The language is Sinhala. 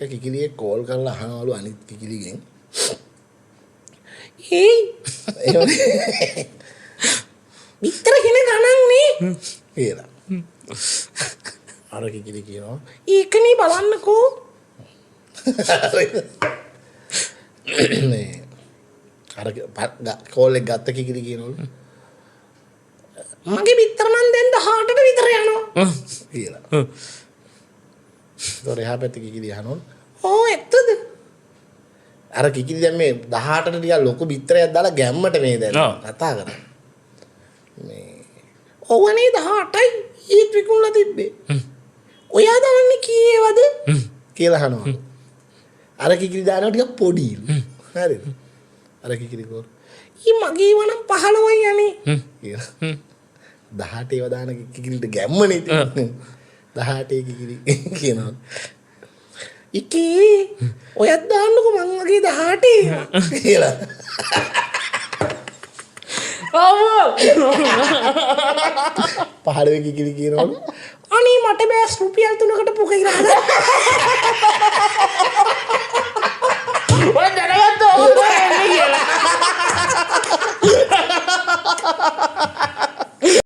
කිකිලියේ කෝල් කරලා අහනවලු අනිත් කිකිලිගෙන් "හේ විතර කෙනෙක් ගණන්නේ" කියලා. අර කිකිලි කියනවා "ඒකනේ බලන්නකෝ" නේ අර කෝල් එක ගත්ත කිකිලි කියනවලු "මගේ විතර නම් දැන් 18ට විතර යනවා" කියලා. තොර එහා පැත්තේ කිකිලි අහනවලු "ඕ ඇත්තද?" අර කිකිලි දැන් මේ 18ට ටිකක් ලොකු බිත්තරයක් දාලා ගැම්මට මේ දැන් කතා කරන්නේ. මේ "ඔවනේ 18යි ඊත් විකුණලා තිබ්බේ. ඔයා දන්නේ කීයේවද?" කියලා අහනවා. අර කිකිලි දානවා ටිකක් පොඩිලු. හරිද? අර කිකිලි කෝ "ඊ මගේ වනම් 15යි යන්නේ" කියලා. 18 ඒවා දාන කිකිලිට ගැම්මනේ ඉතින්. 18 කිකිලි කියනවා. "ඉකී ඔයත් දාන්නකො මං වගේ 18 කියලා." පහළවේ කිකිලි කියනවලු "අනේ මට බෑස් රුපියල් 3කට පුකේ ගහන්න." ඔය දැනගත්ත ඕක එන්නේ කියලා.